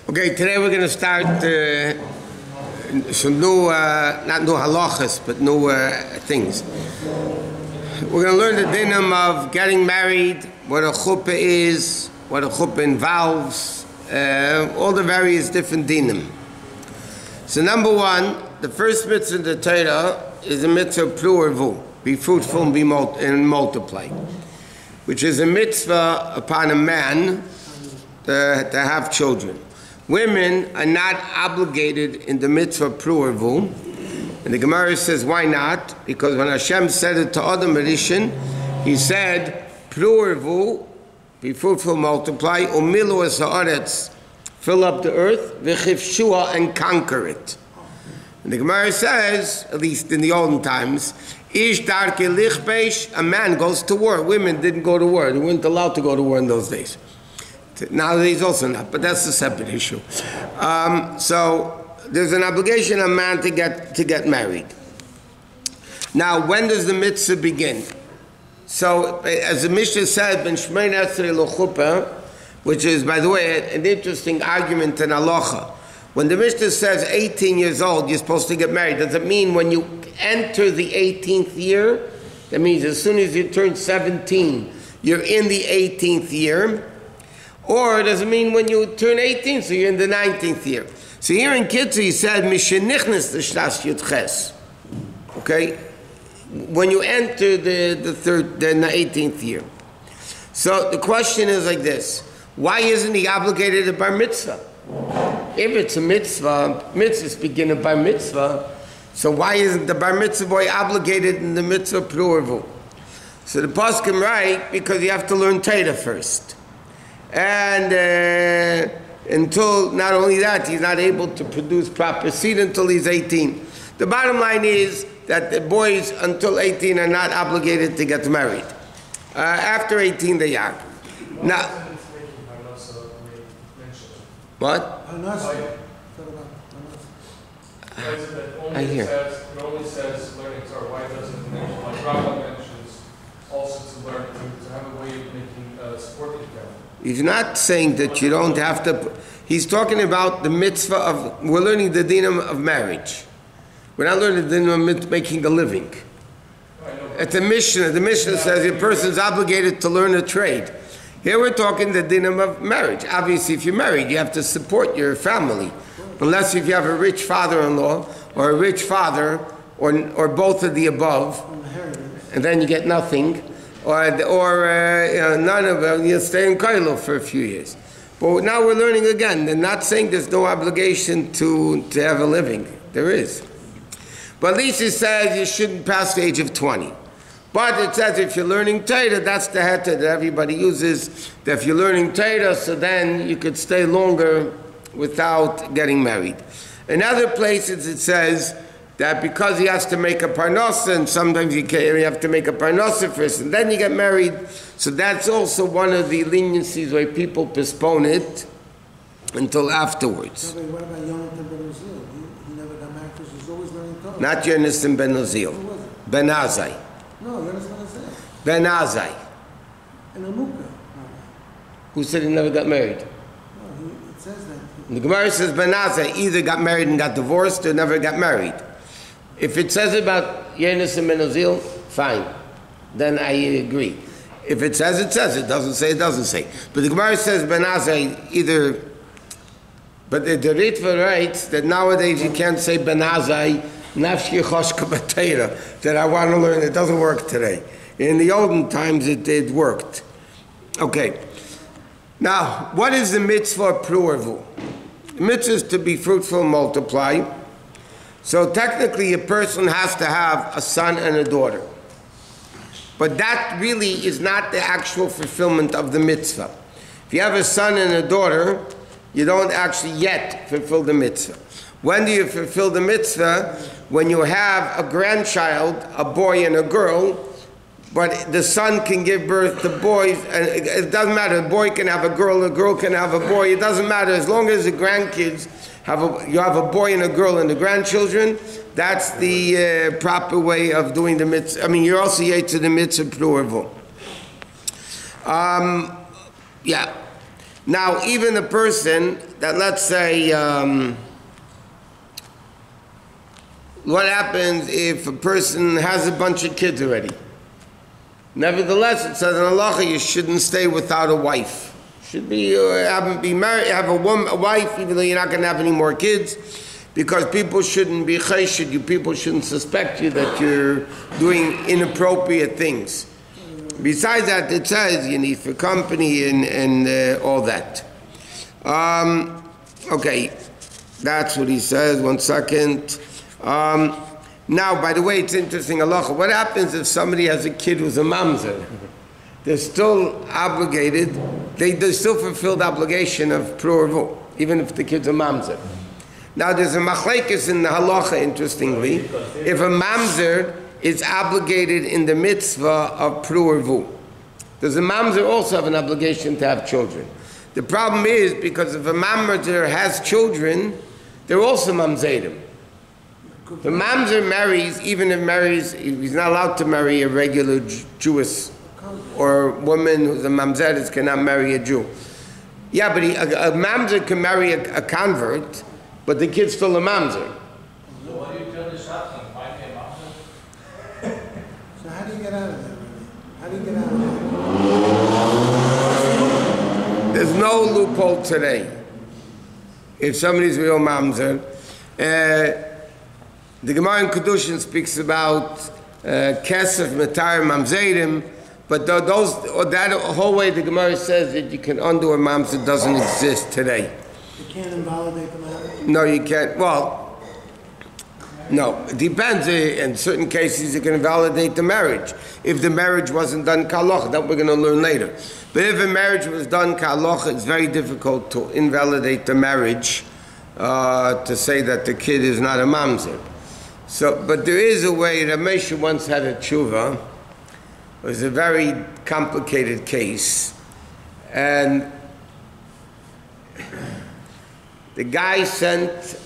Okay, today we're going to start some new, not new halachos, but new things. We're going to learn the dinim of getting married, what a chuppah is, what a chuppah involves, all the various different dinim. So number one, the first mitzvah in the Torah is the mitzvah plurvu, be fruitful and and multiply, which is a mitzvah upon a man to have children. Women are not obligated in the mitzvah plurvu, and the Gemara says why not? Because when Hashem said it to Adam Rishon, He said plurvu, be fruitful, multiply, umilu es haaretz, fill up the earth, v'chifshua, and conquer it. And the Gemara says, at least in the olden times, ish darke lichbesh, a man goes to war. Women didn't go to war. They weren't allowed to go to war in those days. Nowadays also not, but that's a separate issue. So there's an obligation on a man to get married. Now, when does the mitzvah begin? So, as the Mishnah said, ben shmein esrei lo chuppah, which is, by the way, an interesting argument in halacha. When the Mishnah says 18 years old, you're supposed to get married, does it mean when you enter the 18th year? That means as soon as you turn 17, you're in the 18th year. Or does it mean when you turn 18, so you're in the 19th year? So here in Kitzur, he said, Mishenichnes l'shnas yudches. Okay? When you enter the 18th year. So the question is like this. Why isn't he obligated to bar mitzvah? If it's a mitzvah, mitzvahs begin a bar mitzvah, so why isn't the bar mitzvah boy obligated in the mitzvah plurvu? So the poskim write, because you have to learn Torah first. And until, not only that, he's not able to produce proper seed until he's 18. The bottom line is that the boys until 18 are not obligated to get married. After 18 they are. Now, what? I hear. It only says learning Torah. Why doesn't it mention, like Rabbi mentions, also to learn, to have a way of making support together? He's not saying that you don't have to. He's talking about the mitzvah of, we're learning the dinim of marriage. We're not learning the dinim of making a living. At the Mishnah says a person's obligated to learn a trade. Here we're talking the dinim of marriage. Obviously, if you're married, you have to support your family. Unless if you have a rich father-in-law, or a rich father, or both of the above, and then you get nothing. Or none of them, you stay in Kailo for a few years. But now we're learning again. They're not saying there's no obligation to have a living. There is. But at least it says you shouldn't pass the age of 20. But it says if you're learning Torah, that's the heta that everybody uses. That if you're learning Torah, so then you could stay longer without getting married. In other places it says that because he has to make a parnasa, and sometimes you have to make a parnasa first, and then you get married. So that's also one of the leniencies where people postpone it until afterwards. So what about Yonatan ben Uzziel? He never got married because he was always learning Torah. Not Yonatan ben Uzziel. Who was it? Ben Azai. No, Yonatan ben Uzziel. Ben Azai. And Amuka. Who said he never got married? No, it says that. The Gemara says Ben Azai either got married and got divorced or never got married. If it says about Yonatan ben Uzziel, fine. Then I agree. If it says, it says. It doesn't say, it doesn't say. But the Gemara says Ben Azai either. But the Ritva writes that nowadays you can't say Ben Azai nafshi choshka b'teira, that I want to learn. It doesn't work today. In the olden times it worked. Okay. Now, what is the mitzvah plurvu? The mitzvah is to be fruitful and multiply. So technically a person has to have a son and a daughter. But that really is not the actual fulfillment of the mitzvah. If you have a son and a daughter, you don't actually yet fulfill the mitzvah. When do you fulfill the mitzvah? When you have a grandchild, a boy and a girl, but the son can give birth to boys, and it doesn't matter, a boy can have a girl can have a boy, it doesn't matter, as long as the grandkids you have a boy and a girl and the grandchildren, that's the proper way of doing the mitzvah. I mean, you're also yet to the mitzvah plurvu. Yeah. Now, even a person that, let's say, what happens if a person has a bunch of kids already? Nevertheless, it says in halacha you shouldn't stay without a wife. Should be be married, have a wife, even though you're not going to have any more kids, because people shouldn't be chayshid. You people shouldn't suspect you that you're doing inappropriate things. Besides that, it says you need for company and all that. Okay, that's what he says. 1 second. Now, by the way, it's interesting, halacha. What happens if somebody has a kid who's a mamzer? They're still obligated. They still fulfill the obligation of Peru or Vu, even if the kid's a mamzer. Now, there's a machlekes in the halacha, interestingly, if a mamzer is obligated in the mitzvah of Peru or Vu. Does a mamzer also have an obligation to have children? The problem is, because if a mamzer has children, they're also mamzerim. The mamzer marries, even if he's not allowed to marry a regular Jewish or woman who's a mamzeres cannot marry a Jew. Yeah, but a mamzer can marry a convert, but the kid's still a mamzer. So what do you do the shotgun? Find me a mamzer? So how do you get out of that? How do you get out of that? There's no loophole today. If somebody's real mamzer, the Gemara in Kedushin speaks about kesef, metar, mamzerim, but that whole way the Gemara says that you can undo a mamzer doesn't exist today. You can't invalidate the marriage? No, you can't. Well, no. It depends. In certain cases, you can invalidate the marriage. If the marriage wasn't done k'halacha, that we're going to learn later. But if a marriage was done k'halacha, it's very difficult to invalidate the marriage, to say that the kid is not a mamzer. So, but there is a way. Ramesh once had a tshuva. It was a very complicated case, and the guy sent.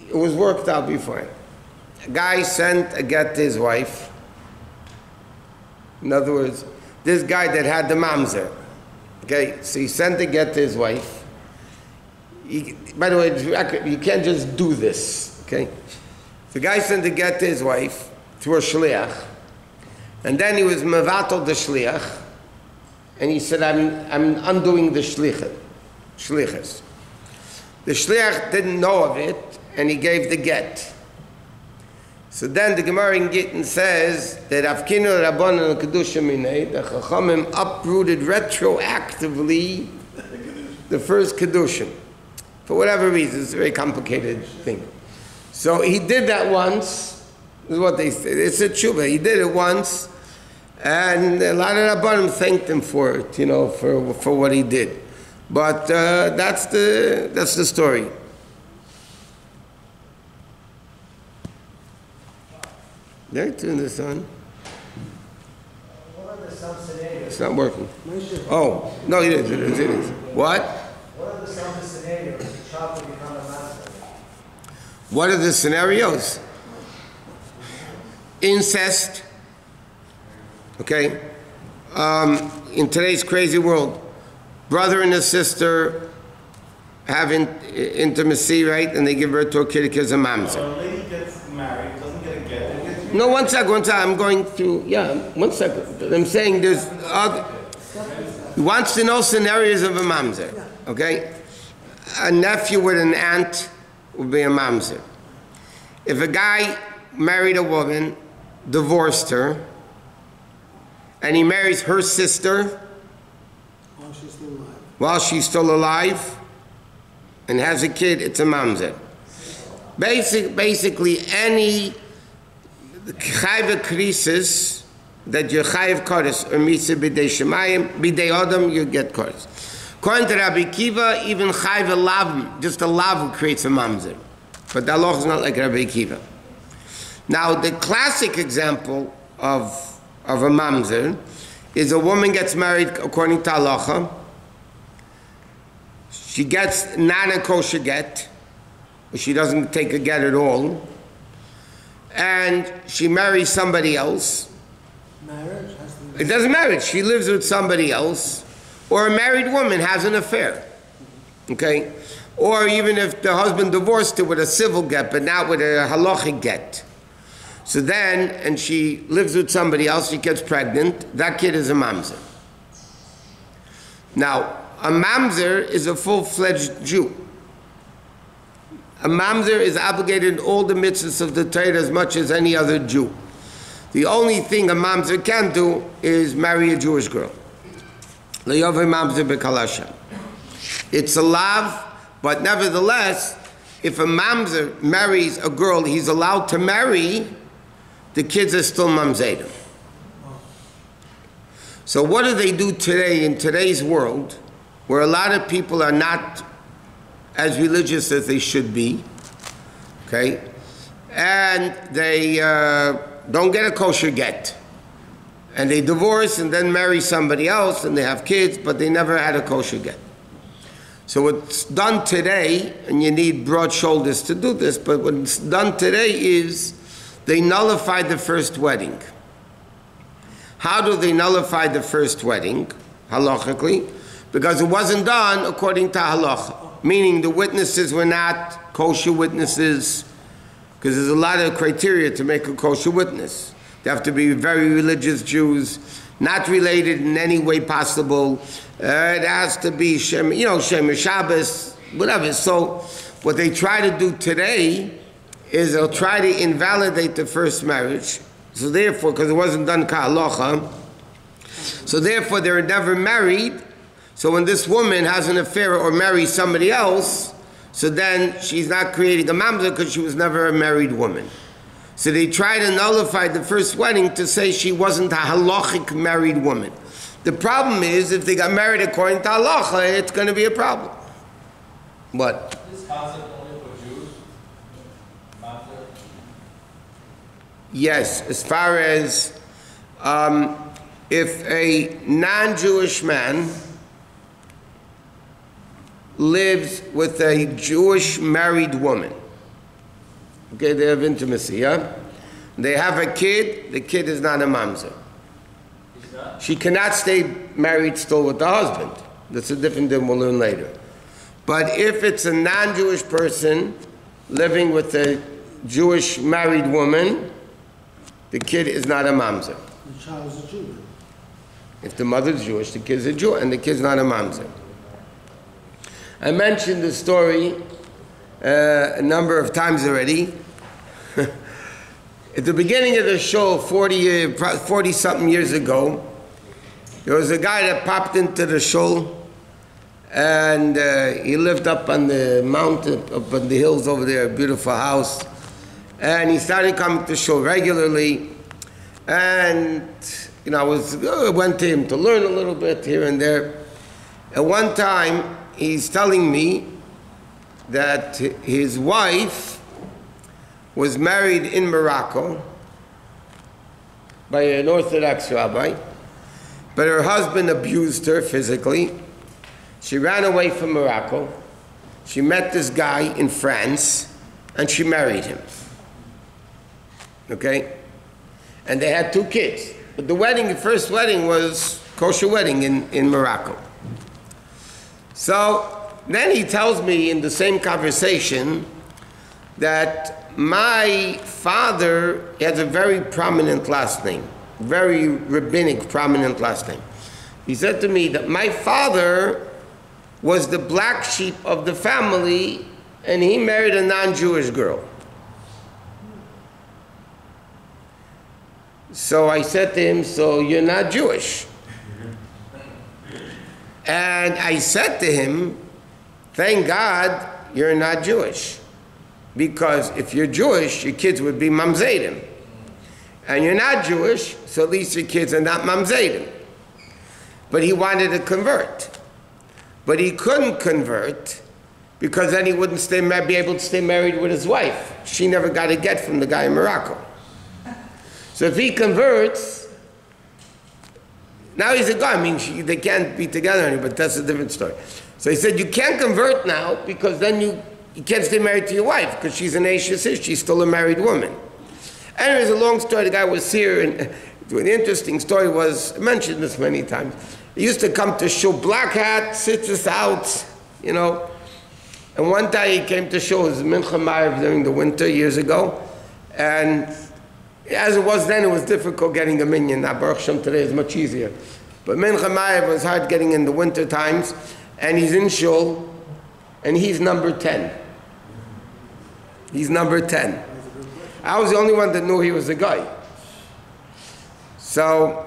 It was worked out before. A guy sent a get to his wife. In other words, this guy that had the mamzer. Okay, so he sent a get to his wife. By the way, you can't just do this. Okay. The guy sent a get to his wife through a shliach, and then he was mevatel the shliach, and he said, I'm undoing the shlichus. The shliach didn't know of it, and he gave the get. So then the Gemara in Gittin says that Afkinu Rabbanon Kedusha Minei, the Chachamim uprooted retroactively the first Kedushin. For whatever reason, it's a very complicated thing. So he did that once, is what they say. It's a tshuva. He did it once, and a lot of Rabbanim thanked him for it, for what he did. But that's the story. They're turning this on. What are some scenarios? It's not working. Oh, no, it is. What? What are some scenarios the child will become a master? What are the scenarios? Incest. Okay. In today's crazy world, brother and a sister have intimacy, right? And they give birth to a kid because a mamzer. So a lady gets married, doesn't get a get. No, one second. I'm going through. Yeah, 1 second. I'm saying there's. He wants to know scenarios of a mamzer. Okay. A nephew with an aunt would be a mamzer. If a guy married a woman, divorced her, and he marries her sister while she's still alive and has a kid, it's a mamzer. Basically, any chayv krisis that you're chayv kodesh or misa b'dei shemayim, b'dei adam, you get kodesh. According to Rabbi Kiva, even chayv lav, just a lav creates a mamzer. But the halacha is not like Rabbi Kiva. Now, the classic example of a mamzer is a woman gets married according to halacha. She gets not a kosher get. She doesn't take a get at all. And she marries somebody else. Marriage has to be... It doesn't matter. She lives with somebody else or a married woman has an affair, okay? Or even if the husband divorced her with a civil get, but not with a halachic get. So then, and she lives with somebody else, she gets pregnant, that kid is a mamzer. Now, a mamzer is a full-fledged Jew. A mamzer is obligated in all the mitzvahs of the Torah as much as any other Jew. The only thing a mamzer can do is marry a Jewish girl. It's a lav, but nevertheless, if a mamzer marries a girl he's allowed to marry, the kids are still mamzerim. So what do they do today in today's world, where a lot of people are not as religious as they should be, okay, and they don't get a kosher get, and they divorce and then marry somebody else and they have kids, but they never had a kosher get. So what's done today, and you need broad shoulders to do this, but what's done today is they nullify the first wedding. How do they nullify the first wedding, halachically? Because it wasn't done according to halacha, meaning the witnesses were not kosher witnesses, because there's a lot of criteria to make a kosher witness. They have to be very religious Jews, not related in any way possible. It has to be Shem Shabbos, whatever. So what they try to do today is they'll try to invalidate the first marriage. So therefore, because it wasn't done ka'alocha, so therefore they were never married. So when this woman has an affair or marries somebody else, so then she's not creating a mamzer because she was never a married woman. So they try to nullify the first wedding to say she wasn't a halachic married woman. The problem is, if they got married according to halacha, it's going to be a problem. What? This concept only for Jews? Mamzer? Yes, as far as if a non-Jewish man lives with a Jewish married woman, okay, they have intimacy, yeah? They have a kid, the kid is not a mamzer. She cannot stay married still with the husband. That's a different thing we'll learn later. But if it's a non-Jewish person living with a Jewish married woman, the kid is not a mamzer. The child is a Jew. If the mother's Jewish, the kid's a Jew, and the kid's not a mamzer. I mentioned the story a number of times already. At the beginning of the show, 40-something years ago, there was a guy that popped into the show, and he lived up on the mountain, up on the hills over there, a beautiful house. And he started coming to the show regularly. And, I went to him to learn a little bit here and there. At one time, he's telling me that his wife was married in Morocco by an Orthodox rabbi, but her husband abused her physically. She ran away from Morocco. She met this guy in France, and she married him. Okay? And they had 2 kids. But the first wedding was kosher wedding in Morocco. So then he tells me in the same conversation that my father has a very prominent last name, very rabbinic prominent last name. He said to me that my father was the black sheep of the family, and he married a non-Jewish girl. So I said to him, so you're not Jewish? And I said to him, thank God you're not Jewish. Because if you're Jewish, your kids would be mamzerim. And you're not Jewish, so at least your kids are not mamzerim. But he wanted to convert. But he couldn't convert because then he wouldn't be able to stay married with his wife. She never got a get from the guy in Morocco. So if he converts, now he's a guy. I mean, they can't be together anymore, but that's a different story. So he said, you can't convert now because then you can't stay married to your wife because she's an Ashes, she's still a married woman. Anyways, a long story. The guy was here, and the interesting story was, I mentioned this many times, He used to come to shul, black hat, sits us out, you know. And one time he came to shul, it was Mincha Ma'ariv during the winter years ago. And as it was then, it was difficult getting a minyan. Now, Baruch Hashem, today is much easier. But Mincha Ma'ariv was hard getting in the winter times. And he's in shul, and he's number 10. He's number 10. I was the only one that knew he was a guy. So,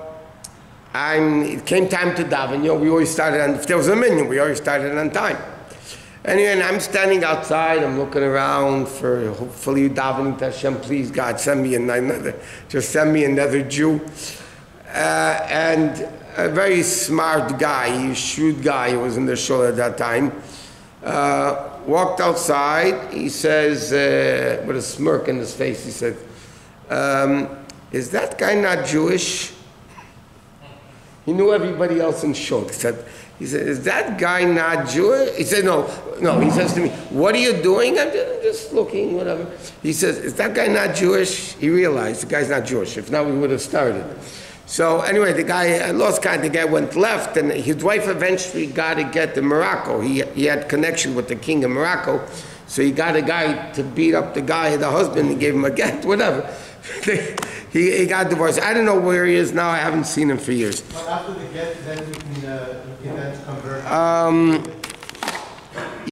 it came time to daven. You know, we always started on, if there was a minyan, we always started on time. Anyway, and I'm standing outside, I'm looking around for, hopefully davening to Hashem, please God, send me another Jew. And a very smart guy, shrewd guy who was in the shul at that time, walked outside. He says, with a smirk in his face, he said, is that guy not Jewish? He knew everybody else in shul. He said, is that guy not Jewish? He said, no. He says to me, what are you doing? I'm just looking, whatever. He says, is that guy not Jewish? He realized the guy's not Jewish. If not, we would have started. So anyway, the guy lost count. The guy went left, and his wife eventually got to get to Morocco. He had connection with the king of Morocco, so he got a guy to beat up the guy, the husband, and gave him a get, whatever. He got divorced. I don't know where he is now. I haven't seen him for years. But after the get, then you can then convert.